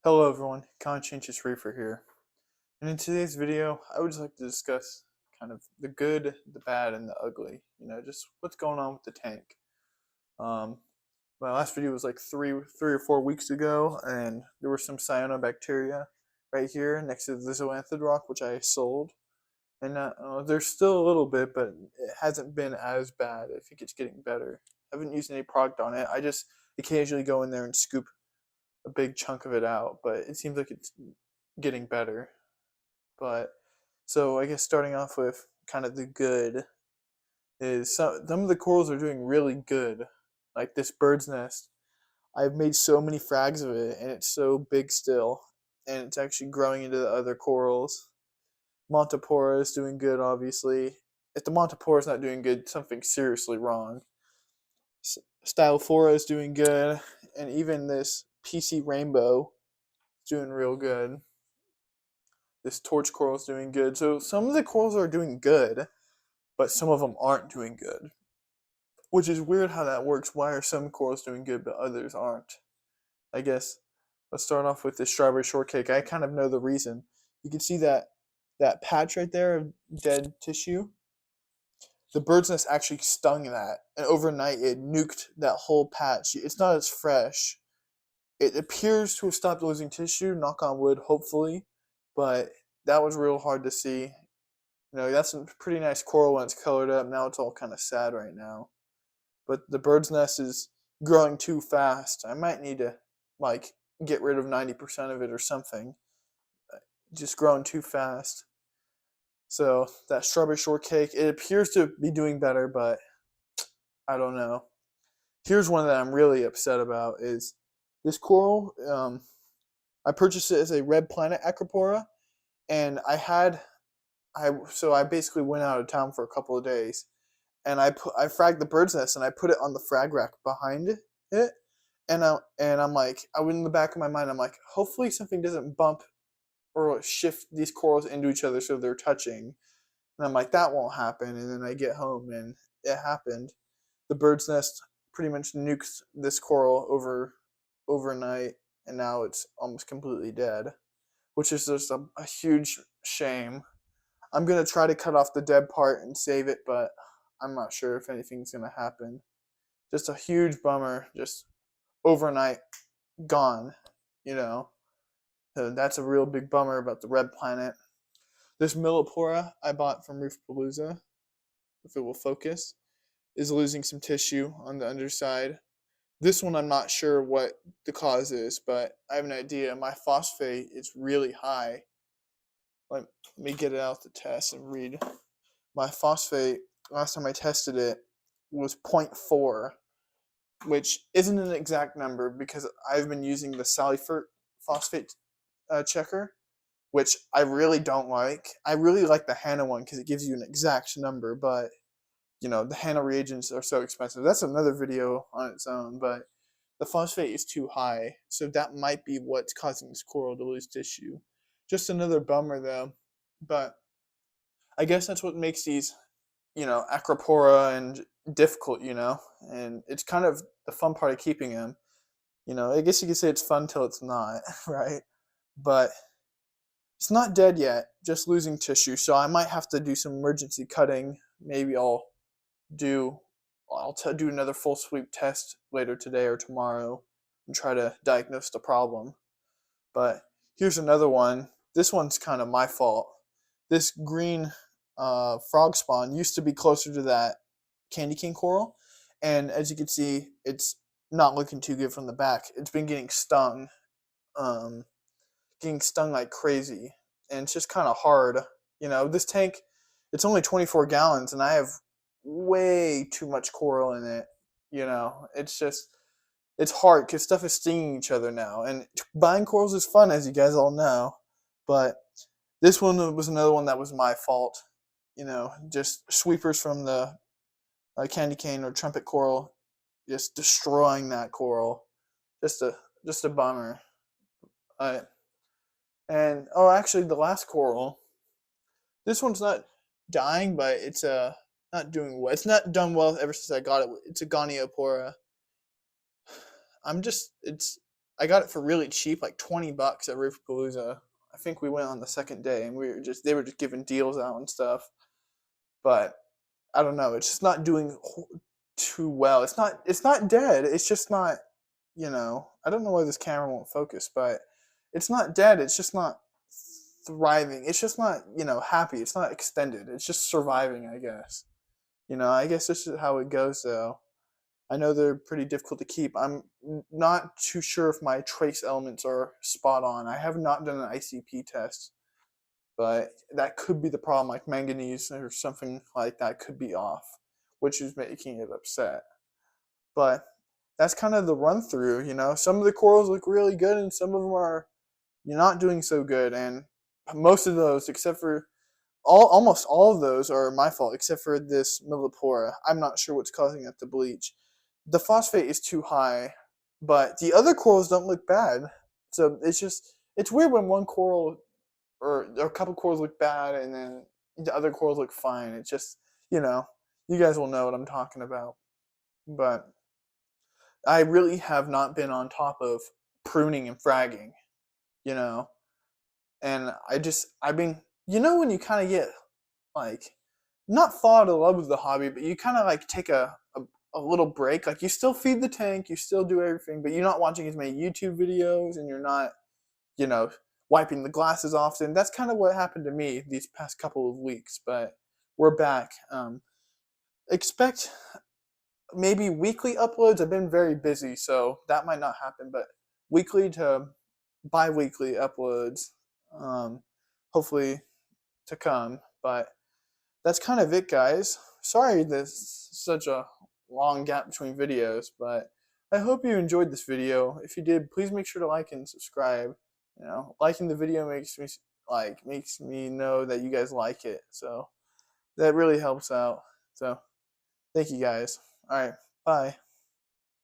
Hello everyone, Conscientious Reefer here. And in today's video, I would just like to discuss kind of the good, the bad, and the ugly. Just what's going on with the tank. Um, my last video was like three or 4 weeks ago, and there were some cyanobacteria right here next to the zoanthid rock, which I sold. And there's still a little bit, but it hasn't been as bad. I think it's getting better. I haven't used any product on it. I just occasionally go in there and scoop a big chunk of it out, but it seems like it's getting better. But so I guess starting off with kind of the good is some of the corals are doing really good. Like this bird's nest, I've made so many frags of it, and it's so big still, and it's actually growing into the other corals. Montipora is doing good, obviously. If the Montipora is not doing good, something's seriously wrong. Stylophora is doing good, and even this PC Rainbow is doing real good. This torch coral is doing good. So some of the corals are doing good, but some of them aren't doing good. Which is weird how that works. Why are some corals doing good but others aren't? I guess let's start off with this strawberry shortcake. I kind of know the reason. You can see that patch right there of dead tissue. The bird's nest actually stung that, and overnight it nuked that whole patch. It's not as fresh. It appears to have stopped losing tissue, knock on wood, hopefully, but that was real hard to see. That's a pretty nice coral when it's colored up. Now it's all kind of sad right now. But the bird's nest is growing too fast. I might need to, like, get rid of 90% of it or something. Just growing too fast. So that strawberry shortcake, it appears to be doing better, but I don't know. Here's one that I'm really upset about is this coral. I purchased it as a red planet acropora, and I basically went out of town for a couple of days, and I fragged the bird's nest and I put it on the frag rack behind it, and I'm like, I went in the back of my mind, I'm like, hopefully something doesn't bump or shift these corals into each other so they're touching, and I'm like, that won't happen, and then I get home and it happened. The bird's nest pretty much nukes this coral overnight, and now it's almost completely dead, which is just a huge shame. I'm gonna try to cut off the dead part and save it, but I'm not sure if anything's gonna happen. Just a huge bummer, just overnight gone. You know, so that's a real big bummer about the red planet. This Millipora I bought from Reef, if it will focus, is losing some tissue on the underside. This one I'm not sure what the cause is, but I have an idea. My phosphate is really high. Let me get it out the test and read. My phosphate, last time I tested it, was 0.4, which isn't an exact number because I've been using the Salifert phosphate checker, which I really don't like. I really like the Hana one because it gives you an exact number, but the Hana reagents are so expensive. That's another video on its own, but the phosphate is too high, so that might be what's causing this coral to lose tissue. Just another bummer though, but I guess that's what makes these, acropora and difficult, and it's kind of the fun part of keeping them. I guess you could say it's fun till it's not, right? But it's not dead yet, just losing tissue, so I might have to do some emergency cutting. Maybe do another full sweep test later today or tomorrow and try to diagnose the problem. But here's another one. This one's kind of my fault. This green frog spawn used to be closer to that candy cane coral, and as you can see, it's not looking too good from the back. It's been um, getting stung like crazy, and it's just kind of hard. This tank, it's only 24 gallons, and I have way too much coral in it. It's hard because stuff is stinging each other now, and buying corals is fun, as you guys all know, but this one was another one that was my fault. Just sweepers from the candy cane or trumpet coral, just destroying that coral. Just a bummer. Uh, and oh, actually, the last coral. This one's not dying, but it's not doing well. It's not done well ever since I got it. It's a Goniopora. I'm just it's I got it for really cheap, like $20 at Reef. I think we went on the second day, and they were just giving deals out and stuff. But I don't know. It's just not doing too well. It's not dead. It's just not. I don't know why this camera won't focus, but it's not dead. It's just not thriving. It's just not happy. It's not extended. It's just surviving, I guess. I guess this is how it goes, though. I know they're pretty difficult to keep. I'm not too sure if my trace elements are spot on. I have not done an ICP test, but that could be the problem. Like manganese or something like that could be off, which is making it upset. But that's kind of the run through. Some of the corals look really good, and some of them are not doing so good. And most of those, except for almost all of those, are my fault, except for this millipora. I'm not sure what's causing it to bleach. The phosphate is too high, but the other corals don't look bad. So it's weird when one coral or a couple corals look bad and then the other corals look fine. It's just you guys will know what I'm talking about. But I really have not been on top of pruning and fragging, you know, and I've been when you kind of get like not fall out of love with the hobby, but you kind of like take a little break. Like you still feed the tank, you still do everything, but you're not watching as many YouTube videos and you're not, you know, wiping the glasses often. That's kind of what happened to me these past couple of weeks, but we're back. Expect maybe weekly uploads. I've been very busy, so that might not happen, but weekly to bi-weekly uploads, hopefully to come. But that's kind of it, guys. Sorry there's such a long gap between videos, but I hope you enjoyed this video. If you did, please make sure to like and subscribe. Liking the video makes me know that you guys like it, so that really helps out. So thank you guys. All right, bye.